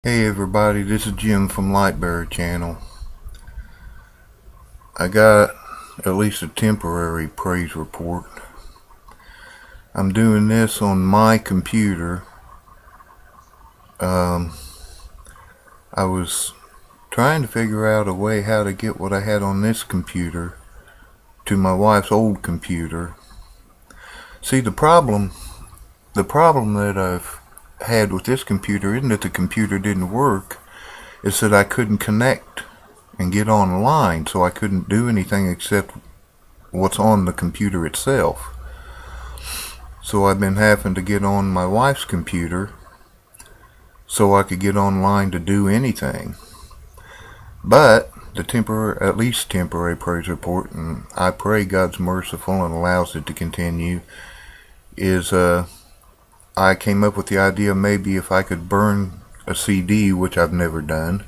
Hey everybody, this is Jim from Lightbearer channel. I got at least a temporary praise report. I'm doing this on my computer. I was trying to figure out a way how to get what I had on this computer to my wife's old computer. See, the problem that I've had with this computer isn't that the computer didn't work, it's that I couldn't connect and get online, so I couldn't do anything except what's on the computer itself. So I've been having to get on my wife's computer so I could get online to do anything. But the at least temporary praise report, and I pray God's merciful and allows it to continue, is I came up with the idea maybe if I could burn a CD, which I've never done,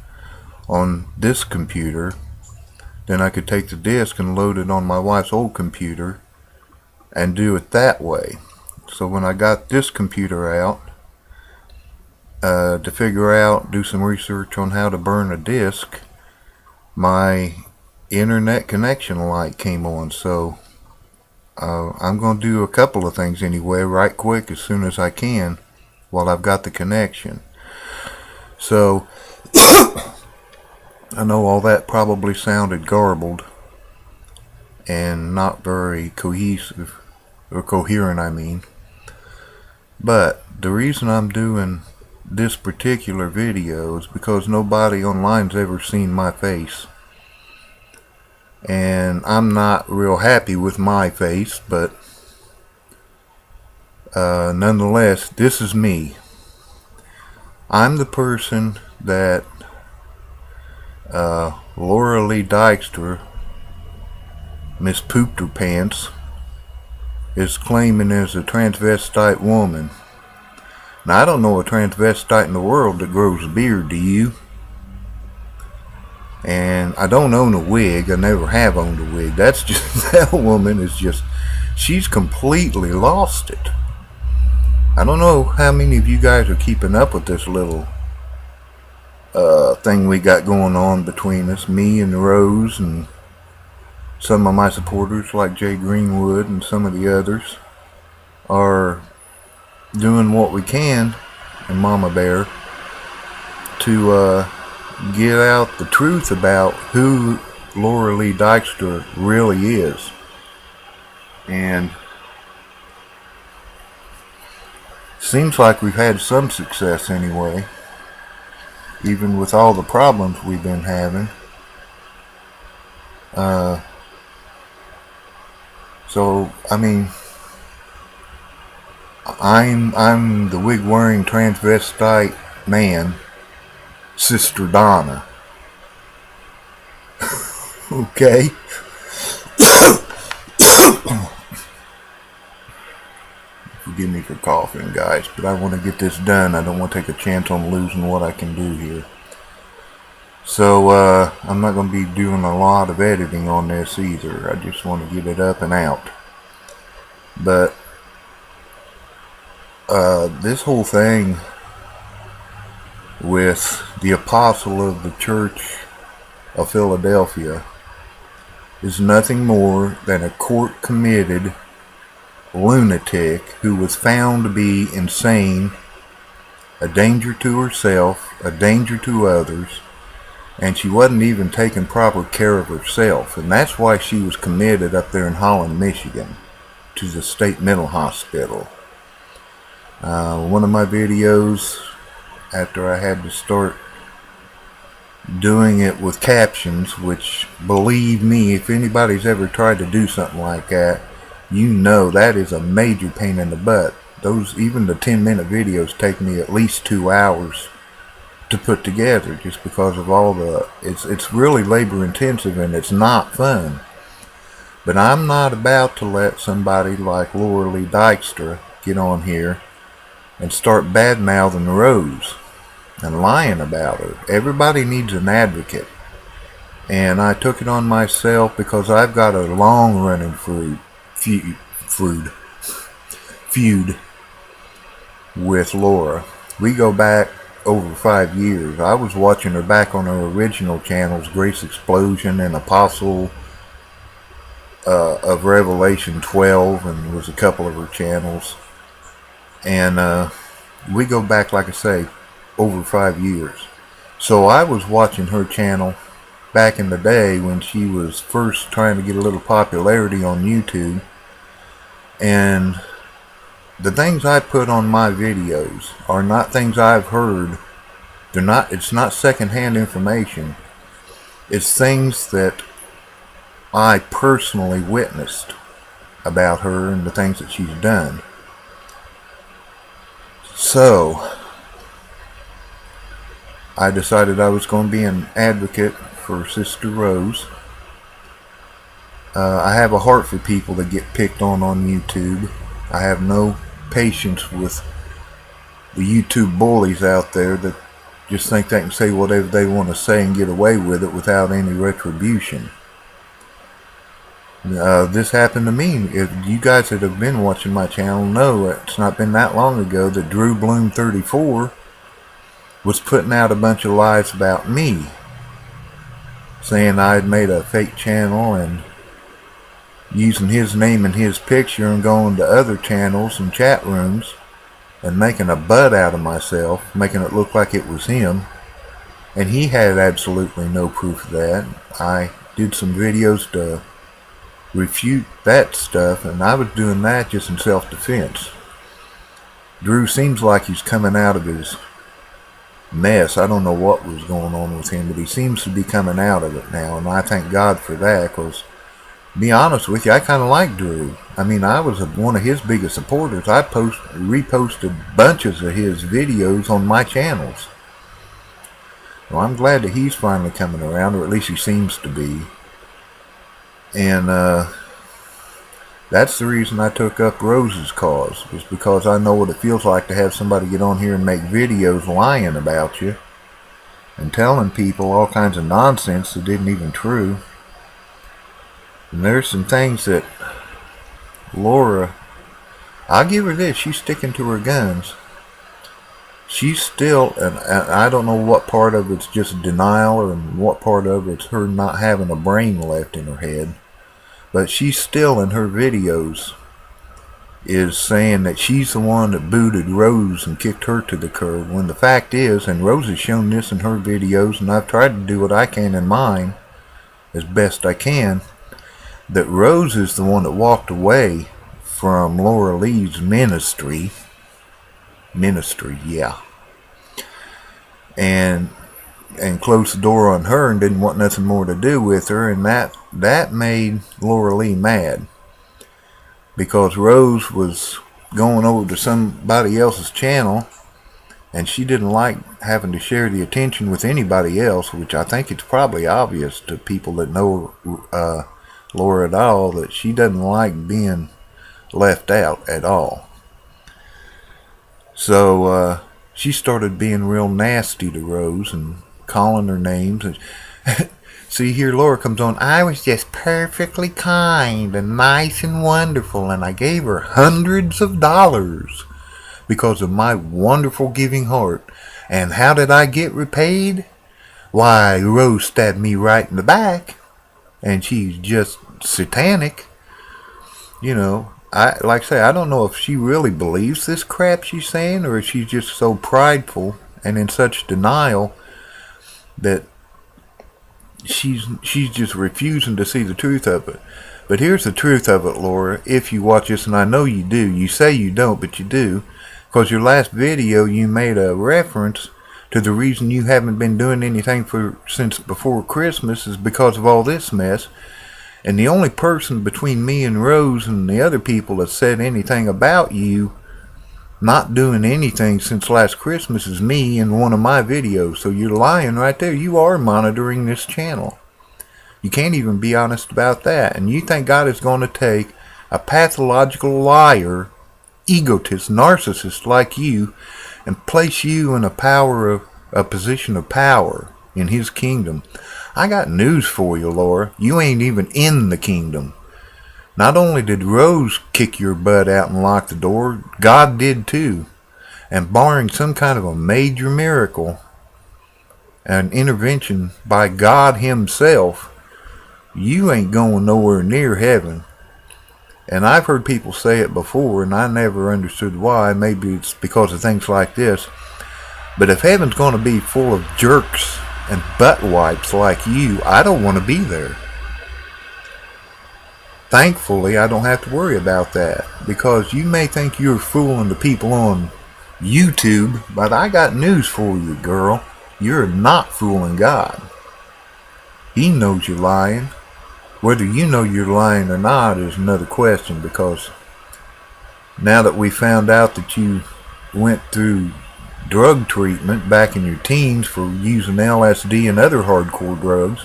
on this computer, then I could take the disc and load it on my wife's old computer and do it that way. So when I got this computer out to do some research on how to burn a disc, my internet connection light came on. So I'm going to do a couple of things anyway right quick as soon as I can while I've got the connection. So I know all that probably sounded garbled and not very cohesive, or coherent I mean. But the reason I'm doing this particular video is because nobody online's ever seen my face. And I'm not real happy with my face, but nonetheless, this is me. I'm the person that Laura Lee Dykstra, Miss Pooped Her Pants, is claiming is a transvestite woman. Now, I don't know a transvestite in the world that grows a beard, do you? And I don't own a wig. I never have owned a wig. That's just, that woman is just, she's completely lost it. I don't know how many of you guys are keeping up with this little thing we got going on between us. Me and Rose and some of my supporters like Jay Greenwood and some of the others are doing what we can, and Mama Bear, to get out the truth about who Laura Lee Dykstra really is. And seems like we've had some success anyway, even with all the problems we've been having. So I mean, I'm the wig wearing transvestite man, Sister Donna. Okay. Forgive me for coughing, guys, but I want to get this done. I don't want to take a chance on losing what I can do here. So I'm not going to be doing a lot of editing on this either. I just want to get it up and out. But this whole thing with the apostle of the Church of Philadelphia is nothing more than a court-committed lunatic who was found to be insane, a danger to herself, a danger to others, and she wasn't even taking proper care of herself. And that's why she was committed up there in Holland, Michigan, to the state mental hospital. One of my videos, after I had to start doing it with captions, which, believe me, if anybody's ever tried to do something like that, you know that is a major pain in the butt. Even the 10-minute videos take me at least 2 hours to put together, just because of all it's really labor intensive and it's not fun. But I'm not about to let somebody like Laura Lee Dykstra get on here and start bad-mouthing Rose and lying about her. Everybody needs an advocate, and I took it on myself because I've got a long-running feud with Laura. We go back over 5 years. I was watching her back on her original channels, Grace Explosion and Apostle of Revelation 12, and there was a couple of her channels. And we go back, like I say, over 5 years. So I was watching her channel back in the day when she was first trying to get a little popularity on YouTube. And the things I put on my videos are not things I've heard. It's not secondhand information. It's things that I personally witnessed about her and the things that she's done. So I decided I was going to be an advocate for Sister Rose. I have a heart for people that get picked on YouTube. I have no patience with the YouTube bullies out there that just think they can say whatever they want to say and get away with it without any retribution. This happened to me. If you guys that have been watching my channel know, it's not been that long ago that Drew Bloom 34 was putting out a bunch of lies about me, saying I had made a fake channel and using his name and his picture and going to other channels and chat rooms and making a butt out of myself, making it look like it was him. And he had absolutely no proof of that. I did some videos to refute that stuff, and I was doing that just in self-defense. Drew seems like he's coming out of his mess. I don't know what was going on with him, but he seems to be coming out of it now, and I thank God for that, because to be honest with you, I kind of like Drew. I mean, I was one of his biggest supporters. I reposted bunches of his videos on my channels. Well, I'm glad that he's finally coming around, or at least he seems to be. And that's the reason I took up Rose's cause, was because I know what it feels like to have somebody get on here and make videos lying about you and telling people all kinds of nonsense that isn't even true. And there's some things that Laura, I'll give her this, she's sticking to her guns. She's still, and I don't know what part of it's just denial and what part of it's her not having a brain left in her head. But she's still in her videos is saying that she's the one that booted Rose and kicked her to the curb, when the fact is, and Rose has shown this in her videos, and I've tried to do what I can in mine as best I can, that Rose is the one that walked away from Laura Lee's ministry, yeah, and closed the door on her and didn't want nothing more to do with her, and that made Laura Lee mad, because Rose was going over to somebody else's channel and she didn't like having to share the attention with anybody else, which I think it's probably obvious to people that know Laura at all that she doesn't like being left out at all. So she started being real nasty to Rose and calling her names. And see, here Laura comes on, I was just perfectly kind and nice and wonderful, and I gave her hundreds of dollars because of my wonderful giving heart. And how did I get repaid? Why, Rose stabbed me right in the back, and she's just satanic. You know, like I say, I don't know if she really believes this crap she's saying, or if she's just so prideful and in such denial that she's just refusing to see the truth of it. But here's the truth of it, Laura, if you watch this, and I know you do. You say you don't, but you do, because your last video you made a reference to the reason you haven't been doing anything since before Christmas is because of all this mess. And the only person between me and Rose and the other people that said anything about you not doing anything since last Christmas is me in one of my videos. So you're lying right there. You are monitoring this channel. You can't even be honest about that. And you think God is going to take a pathological liar, egotist, narcissist like you and place you in a position of power in his kingdom. I got news for you, Laura. You ain't even in the kingdom. Not only did Rose kick your butt out and lock the door, God did too. And barring some kind of a major miracle, an intervention by God himself, you ain't going nowhere near heaven. And I've heard people say it before, and I never understood why. Maybe it's because of things like this. But if heaven's going to be full of jerks and butt wipes like you, I don't want to be there. Thankfully, I don't have to worry about that, because you may think you're fooling the people on YouTube, but I got news for you, girl. You're not fooling God. He knows you're lying. Whether you know you're lying or not is another question, because now that we found out that you went through drug treatment back in your teens for using LSD and other hardcore drugs,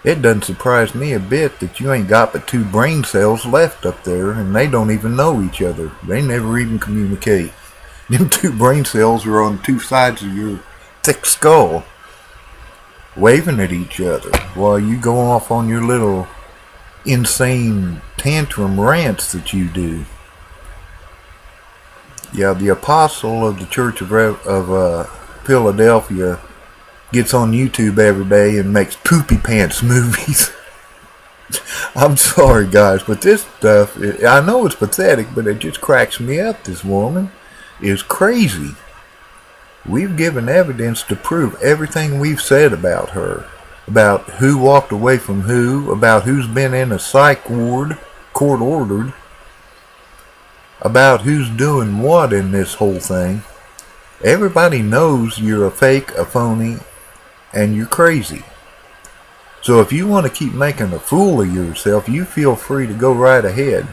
it doesn't surprise me a bit that you ain't got but 2 brain cells left up there, and they don't even know each other. They never even communicate. Them 2 brain cells are on 2 sides of your thick skull, waving at each other while you go off on your little insane tantrum rants that you do. Yeah, the apostle of the Church of Philadelphia gets on YouTube every day and makes poopy pants movies. I'm sorry, guys, but this stuff, I know it's pathetic, but it just cracks me up. This woman is crazy. We've given evidence to prove everything we've said about her, about who walked away from who, about who's been in a psych ward, court ordered, about who's doing what in this whole thing. Everybody knows you're a fake, a phony, and you're crazy. So if you want to keep making a fool of yourself, you feel free to go right ahead.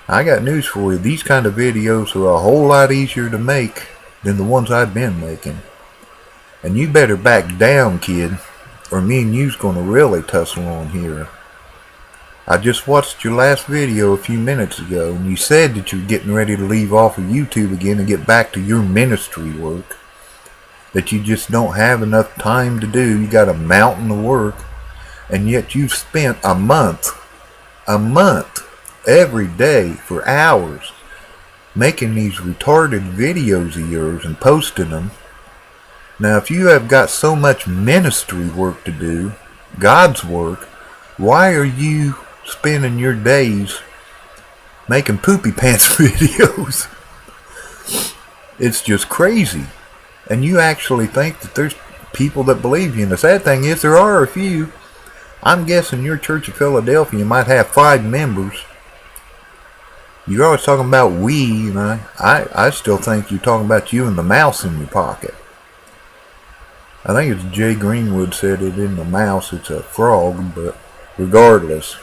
I got news for you. These kind of videos are a whole lot easier to make than the ones I've been making. And you better back down, kid, or me and you's gonna really tussle on here. I just watched your last video a few minutes ago, and you said that you're getting ready to leave off of YouTube again and get back to your ministry work. That you just don't have enough time to do. You got a mountain of work, and yet you've spent a month, every day for hours, making these retarded videos of yours and posting them. Now, if you have got so much ministry work to do, God's work, why are you spending your days making poopy pants videos? It's just crazy. And you actually think that there's people that believe you. And the sad thing is, there are a few. I'm guessing your Church of Philadelphia might have 5 members. You're always talking about we, and I still think you're talking about you and the mouse in your pocket. I think it's Jay Greenwood said it in the mouse, it's a frog, but regardless,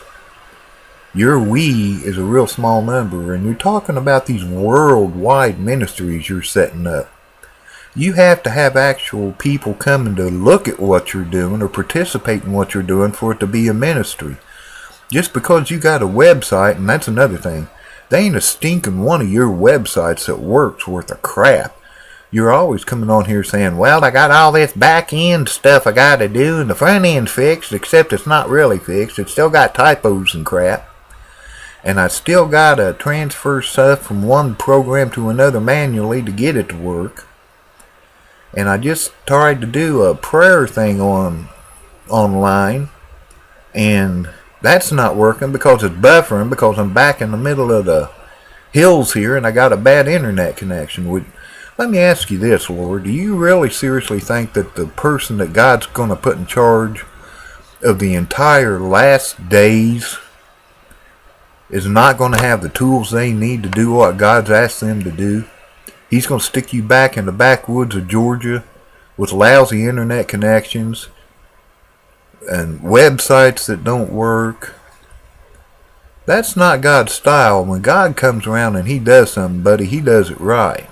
your we is a real small number, and you're talking about these worldwide ministries you're setting up. You have to have actual people coming to look at what you're doing or participate in what you're doing for it to be a ministry. Just because you got a website, and that's another thing, they ain't a stinking one of your websites that works worth a crap. You're always coming on here saying, well, I got all this back end stuff I got to do, and the front end's fixed, except it's not really fixed. It's still got typos and crap. And I still got to transfer stuff from one program to another manually to get it to work. And I just tried to do a prayer thing online, and that's not working because it's buffering, because I'm back in the middle of the hills here and I got a bad internet connection. Let me ask you this, Lord. Do you really seriously think that the person that God's going to put in charge of the entire last days is not going to have the tools they need to do what God's asked them to do? He's going to stick you back in the backwoods of Georgia with lousy internet connections and websites that don't work. That's not God's style. When God comes around and he does something, buddy, he does it right.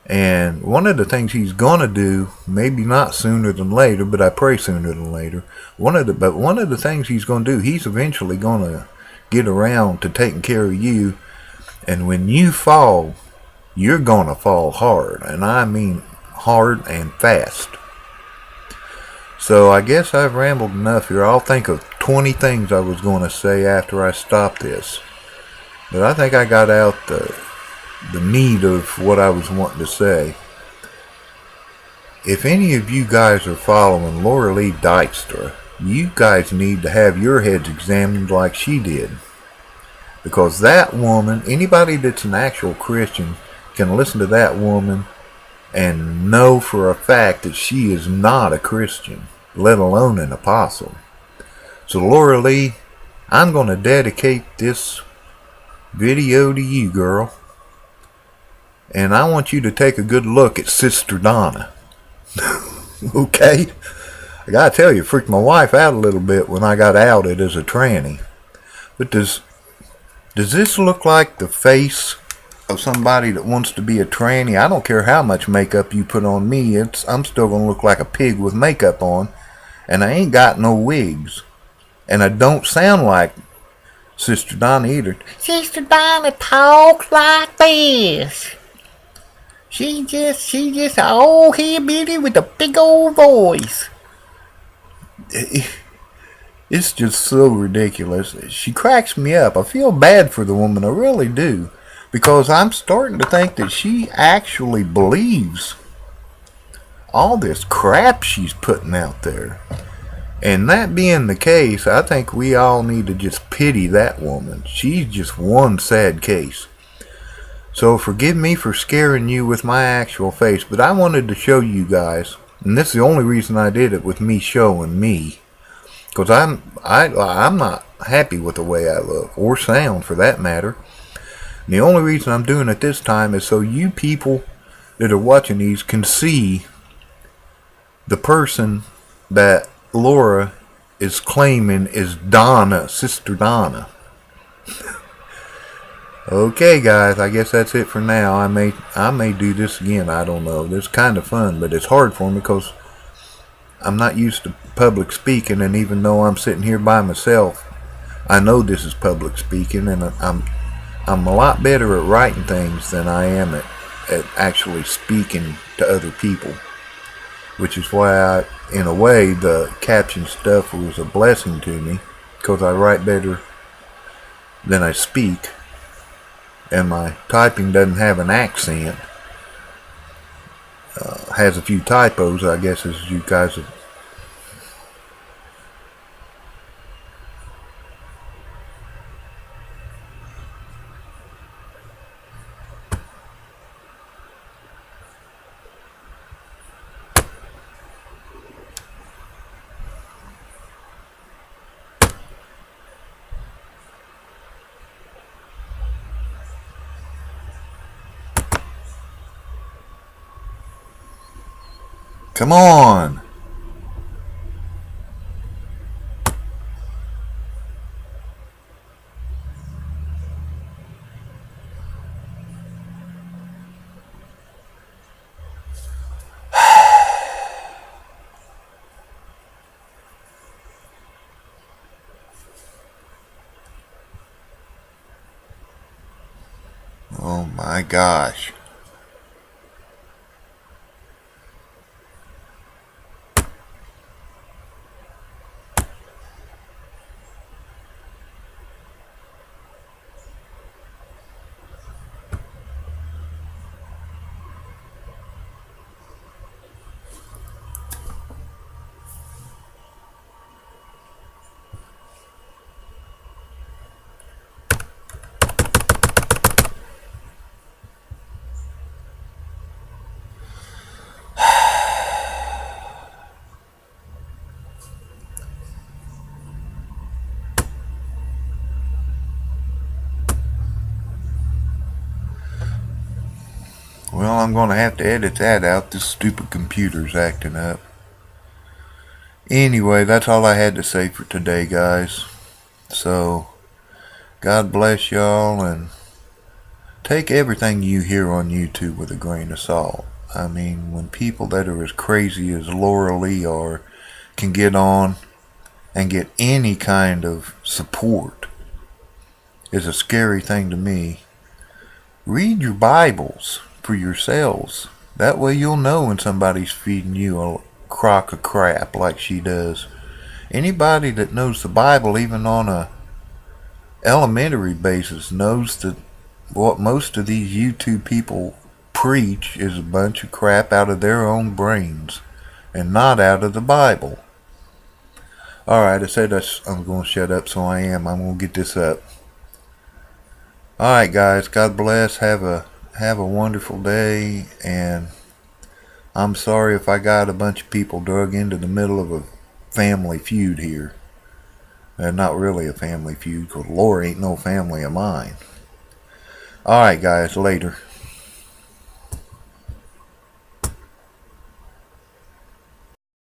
And one of the things he's going to do, maybe not sooner than later, but I pray sooner than later, one of the things he's going to do, he's eventually going to get around to taking care of you. And when you fall, you're going to fall hard. And I mean hard and fast. So I guess I've rambled enough here. I'll think of 20 things I was going to say after I stop this. But I think I got out the meat of what I was wanting to say. If any of you guys are following Laura Lee Dykstra, you guys need to have your heads examined like she did. Because that woman, anybody that's an actual Christian can listen to that woman and know for a fact that she is not a Christian, let alone an apostle. So Laura Lee, I'm going to dedicate this video to you, girl. And I want you to take a good look at Sister Donna. Okay? I gotta tell you, it freaked my wife out a little bit when I got outed as a tranny. But does this look like the face of somebody that wants to be a tranny? I don't care how much makeup you put on me, I'm still gonna look like a pig with makeup on. And I ain't got no wigs. And I don't sound like Sister Donna either. Sister Donna talks like this. She just an old hillbilly with a big old voice. It's just so ridiculous. She cracks me up. I feel bad for the woman, I really do. Because I'm starting to think that she actually believes all this crap she's putting out there. And that being the case, I think we all need to just pity that woman. She's just one sad case. So forgive me for scaring you with my actual face, but I wanted to show you guys, and this is the only reason I did it, with me showing me, because I'm not happy with the way I look, or sound for that matter. And the only reason I'm doing it this time is so you people that are watching these can see the person that Laura is claiming is Donna, Sister Donna. Okay, guys, I guess that's it for now. I may do this again. I don't know. It's kind of fun, but it's hard for me because I'm not used to public speaking, and even though I'm sitting here by myself, I know this is public speaking, and I'm a lot better at writing things than I am at actually speaking to other people, which is why in a way, the caption stuff was a blessing to me, because I write better than I speak. And my typing doesn't have an accent. Has a few typos, I guess, as you guys have. Come on! Oh my gosh. Well, I'm going to have to edit that out. This stupid computer's acting up. Anyway, that's all I had to say for today, guys. So, God bless y'all, and take everything you hear on YouTube with a grain of salt. I mean, when people that are as crazy as Laura Lee are can get on and get any kind of support, is a scary thing to me. Read your Bibles for yourselves. That way you'll know when somebody's feeding you a crock of crap like she does. Anybody that knows the Bible, even on a elementary basis, knows that what most of these YouTube people preach is a bunch of crap out of their own brains and not out of the Bible. Alright, I said I'm going to shut up, so I am. I'm going to get this up. Alright, guys, God bless. Have a wonderful day, and I'm sorry if I got a bunch of people drug into the middle of a family feud here. Not really a family feud, because Laura ain't no family of mine. Alright, guys, later.